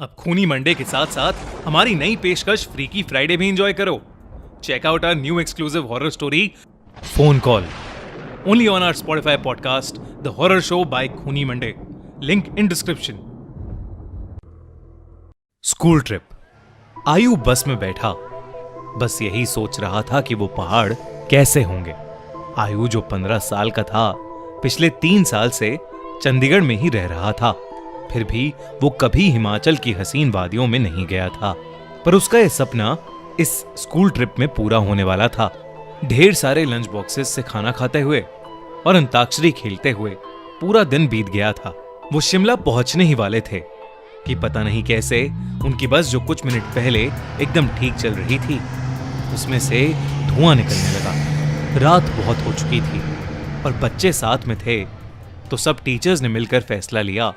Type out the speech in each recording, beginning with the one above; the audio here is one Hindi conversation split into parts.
अब खूनी मंडे के साथ साथ हमारी नई पेशकश फ्रीकी फ्राइडे भी एंजॉय करो। Check out our new exclusive horror story phone call only on our Spotify podcast the horror show by खूनी Monday. Link in description. School trip. Aayu bus में बैठा बस यही सोच रहा था कि वो पहाड़ कैसे होंगे। आयु जो 15 साल का था, पिछले 3 साल से चंडीगढ़ में ही रह रहा था। फिर भी वो कभी हिमाचल की हसीन वादियों में नहीं गया था। पर उसका यह सपना इस स्कूल ट्रिप में पूरा होने वाला था। ढेर सारे लंच बॉक्सेस से खाना खाते हुए और अंताक्षरी खेलते हुए पूरा दिन बीत गया था। वो शिमला पहुंचने ही वाले थे कि पता नहीं कैसे उनकी बस जो कुछ मिनट पहले एकदम ठीक चल रही थी, उसमें से धुआं निकलने लगा। रात बहुत हो चुकी थी और बच्चे साथ में थे, तो सब टीचर्स ने मिलकर फैसला लिया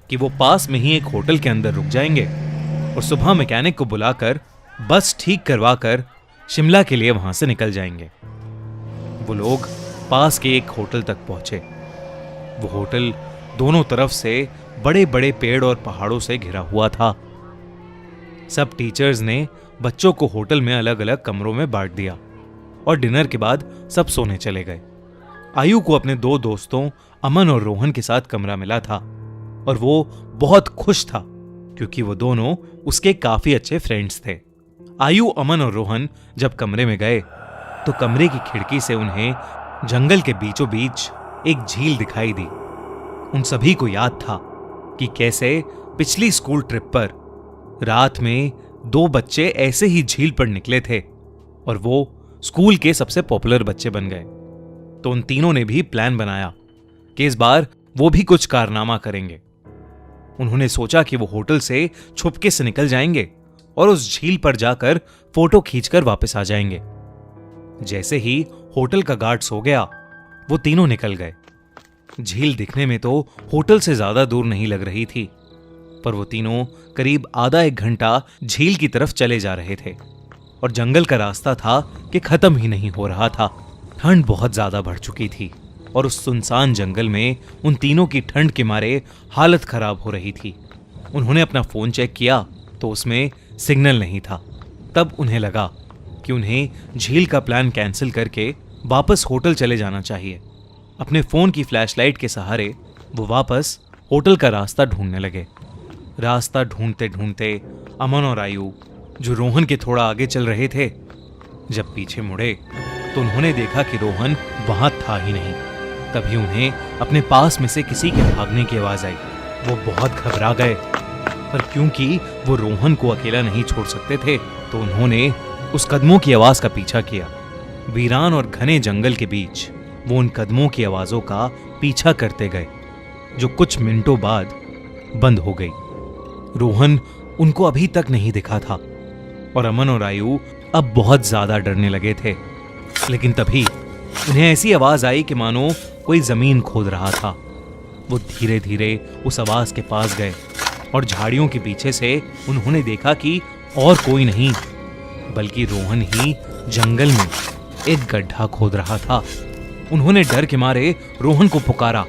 कि वो पास में ही एक होटल के अंदर रुक जाएंगे और सुबह मैकेनिक को बुलाकर बस ठीक करवाकर शिमला के लिए वहां से निकल जाएंगे। वो लोग पास के एक होटल तक पहुंचे। वो होटल दोनों तरफ से बड़े बड़े पेड़ और पहाड़ों से घिरा हुआ था। सब टीचर्स ने बच्चों को होटल में अलग अलग कमरों में बांट दिया और डिनर के बाद सब सोने चले गए। आयु को अपने 2 दोस्तों अमन और रोहन के साथ कमरा मिला था और वो बहुत खुश था क्योंकि वो दोनों उसके काफी अच्छे फ्रेंड्स थे। आयु, अमन और रोहन जब कमरे में गए तो कमरे की खिड़की से उन्हें जंगल के बीचों बीच एक झील दिखाई दी। उन सभी को याद था कि कैसे पिछली स्कूल ट्रिप पर रात में 2 बच्चे ऐसे ही झील पर निकले थे और वो स्कूल के सबसे पॉपुलर बच्चे बन गए। तो उन तीनों ने भी प्लान बनाया कि इस बार वो भी कुछ कारनामा करेंगे। उन्होंने सोचा कि वो होटल से छुपके से निकल जाएंगे और उस झील पर जाकर फोटो खींचकर वापस आ जाएंगे। जैसे ही होटल का गार्ड सो गया, वो तीनों निकल गए। झील दिखने में तो होटल से ज्यादा दूर नहीं लग रही थी, पर वो तीनों करीब आधा 1 घंटा झील की तरफ चले जा रहे थे और जंगल का रास्ता था कि खत्म ही नहीं हो रहा था। ठंड बहुत ज्यादा बढ़ चुकी थी और उस सुनसान जंगल में उन तीनों की ठंड के मारे हालत खराब हो रही थी। उन्होंने अपना फोन चेक किया तो उसमें सिग्नल नहीं था। तब उन्हें लगा कि उन्हें झील का प्लान कैंसिल करके वापस होटल चले जाना चाहिए। अपने फोन की फ्लैशलाइट के सहारे वो वापस होटल का रास्ता ढूंढने लगे। रास्ता ढूंढते ढूंढते अमन और आयु, जो रोहन के थोड़ा आगे चल रहे थे, जब पीछे मुड़े तो उन्होंने देखा कि रोहन वहां था ही नहीं। तभी उन्हें अपने पास में से किसी के भागने की आवाज आई। वो बहुत घबरा गए, पर क्योंकि वो रोहन को अकेला नहीं छोड़ सकते थे तो उन्होंने उस कदमों की आवाज का पीछा किया। वीरान और घने जंगल के बीच वो उन कदमों की आवाजों का पीछा करते गए, जो कुछ मिनटों बाद बंद हो गई। रोहन उनको अभी तक नहीं दिखा था और अमन और आयु अब बहुत ज्यादा डरने लगे थे। लेकिन तभी उन्हें ऐसी आवाज आई कि मानो कोई जमीन खोद रहा था। वो धीरे धीरे उस आवाज के पास गए और झाड़ियों के पीछे से उन्होंने देखा कि और कोई नहीं बल्कि रोहन ही जंगल में एक गड्ढा खोद रहा था। उन्होंने डर के मारे रोहन को पुकारा।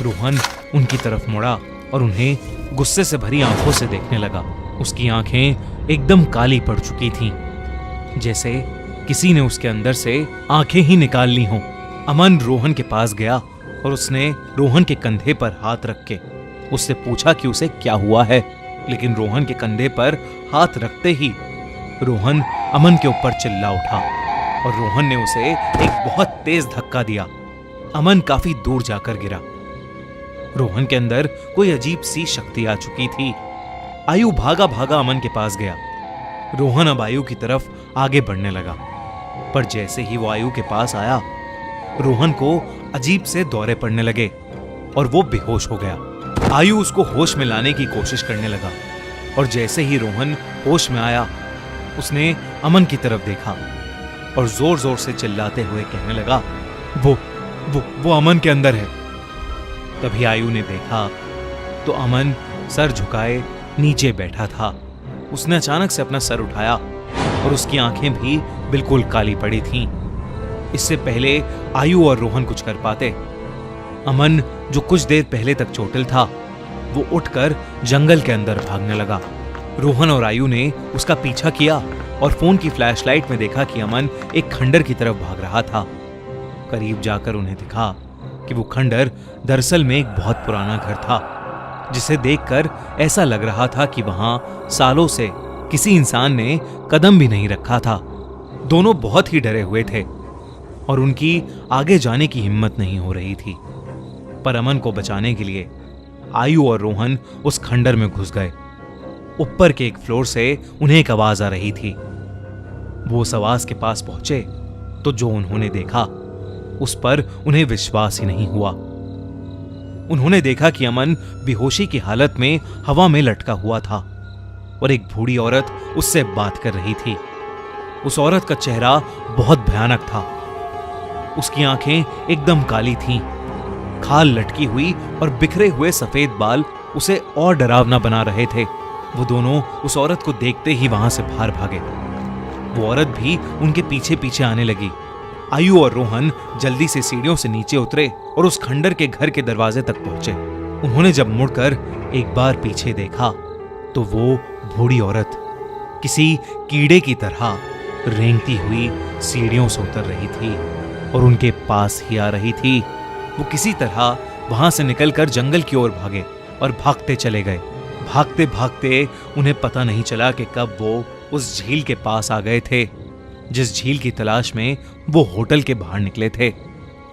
रोहन उनकी तरफ मुड़ा और उन्हें गुस्से से भरी आंखों से देखने लगा। उसकी आंखें एकदम काली पड़ चुकी थीं, जैसे किसी ने उसके अंदर से आंखें ही निकाल ली हों। अमन रोहन के पास गया और उसने रोहन के कंधे पर हाथ रख के उससे पूछा कि उसे क्या हुआ है। लेकिन रोहन के कंधे पर हाथ रखते ही रोहन अमन के ऊपर चिल्ला उठा और रोहन ने उसे एक बहुत तेज धक्का दिया। अमन काफी दूर जाकर गिरा। रोहन के अंदर कोई अजीब सी शक्ति आ चुकी थी। आयु भागा भागा अमन के पास गया। रोहन अब आयु की तरफ आगे बढ़ने लगा, पर जैसे ही वो आयु के पास आया, रोहन को अजीब से दौरे पड़ने लगे और वो बेहोश हो गया। आयु उसको होश में लाने की कोशिश करने लगा और जैसे ही रोहन होश में आया, उसने अमन की तरफ देखा और जोर जोर से चिल्लाते हुए कहने लगा, वो अमन के अंदर है। तभी आयु ने देखा तो अमन सर झुकाए नीचे बैठा था। उसने अचानक से अपना सर उठाया और उसकी आंखें भी बिल्कुल काली पड़ी थीं। इससे पहले आयु और रोहन कुछ कर पाते, अमन जो कुछ देर पहले तक चोटिल था, वो उठकर जंगल के अंदर भागने लगा। रोहन और आयु ने उसका पीछा किया और फोन की फ्लैशलाइट में देखा कि अमन एक खंडर की तरफ भाग रहा था। करीब जाकर उन्हें दिखा कि वो खंडर दरअसल में एक बहुत पुराना घर था, जिसे देखकर ऐसा लग रहा था कि वहां सालों से किसी इंसान ने कदम भी नहीं रखा था। दोनों बहुत ही डरे हुए थे और उनकी आगे जाने की हिम्मत नहीं हो रही थी। पर अमन को बचाने के लिए आयु और रोहन उस खंडर में घुस गए। ऊपर के एक फ्लोर से उन्हें एक आवाज आ रही थी। वो उस आवाज के पास पहुंचे तो जो उन्होंने देखा उस पर उन्हें विश्वास ही नहीं हुआ। उन्होंने देखा कि अमन बेहोशी की हालत में हवा में लटका हुआ था और एक बूढ़ी औरत उससे बात कर रही थी। उस औरत का चेहरा बहुत भयानक था। उसकी आंखें एकदम काली थीं, खाल लटकी हुई और बिखरे हुए सफेद बाल उसे और डरावना बना रहे थे। वो दोनों उस औरत को देखते ही वहां से बाहर भागे। वो औरत भी उनके पीछे पीछे आने लगी। आयु और रोहन जल्दी से सीढ़ियों से नीचे उतरे और उस खंडर के घर के दरवाजे तक पहुंचे। उन्होंने जब मुड़कर एक बार पीछे देखा तो वो बूढ़ी औरत किसी कीड़े की तरह रेंगती हुई सीढ़ियों से उतर रही थी और उनके पास ही आ रही थी। वो किसी तरह वहां से निकलकर जंगल की ओर भागे और भागते चले गए। भागते भागते उन्हें पता नहीं चला कि कब वो उस झील के पास आ गए थे, जिस झील की तलाश में वो होटल के बाहर निकले थे।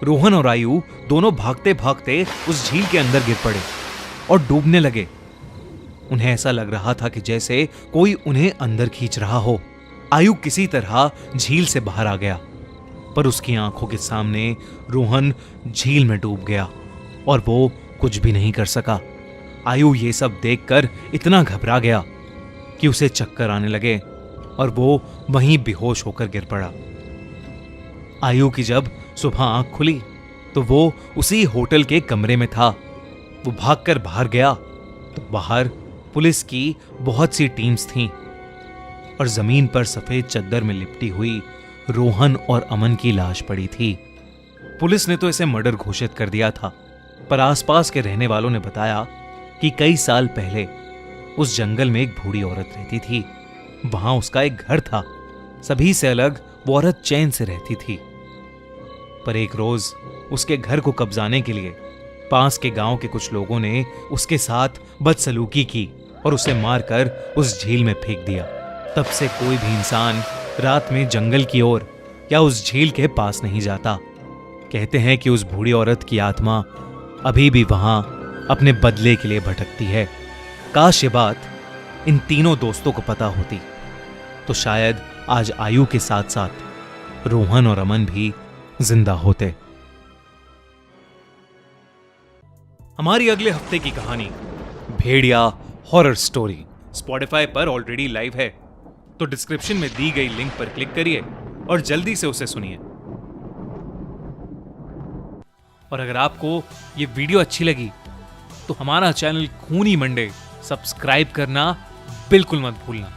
रोहन और आयु दोनों भागते भागते उस झील के अंदर गिर पड़े और डूबने लगे। उन्हें ऐसा लग रहा था कि जैसे कोई उन्हें अंदर खींच रहा हो। आयु किसी तरह झील से बाहर आ गया, पर उसकी आंखों के सामने रोहन झील में डूब गया और वो कुछ भी नहीं कर सका। आयु ये सब देखकर इतना घबरा गया कि उसे चक्कर आने लगे और वो वहीं बेहोश होकर गिर पड़ा। आयु की जब सुबह आंख खुली तो वो उसी होटल के कमरे में था। वो भागकर बाहर गया तो बाहर पुलिस की बहुत सी टीम्स थीं और जमीन पर सफेद चद्दर में लिपटी हुई रोहन और अमन की लाश पड़ी थी। पुलिस ने तो इसे मर्डर घोषित कर दिया था, पर आसपास के रहने वालों ने बताया कि कई साल पहले उस जंगल में एक बूढ़ी औरत रहती थी। वहां उसका एक घर था। सभी से अलग वो औरत चैन से रहती थी। पर एक रोज उसके घर को कब्जाने के लिए पास के गांव के कुछ लोगों ने उसके साथ बदसलूकी की और उसे मारकर उस झील में फेंक दिया। तब से कोई भी इंसान रात में जंगल की ओर या उस झील के पास नहीं जाता। कहते हैं कि उस बूढ़ी औरत की आत्मा अभी भी वहां अपने बदले के लिए भटकती है। काश ये बात इन तीनों दोस्तों को पता होती तो शायद आज आयु के साथ साथ रोहन और अमन भी जिंदा होते। हमारी अगले हफ्ते की कहानी भेड़िया हॉरर स्टोरी स्पॉटिफाई पर ऑलरेडी लाइव है, तो डिस्क्रिप्शन में दी गई लिंक पर क्लिक करिए और जल्दी से उसे सुनिए। और अगर आपको ये वीडियो अच्छी लगी तो हमारा चैनल खूनी मंडे सब्सक्राइब करना बिल्कुल मत भूलना।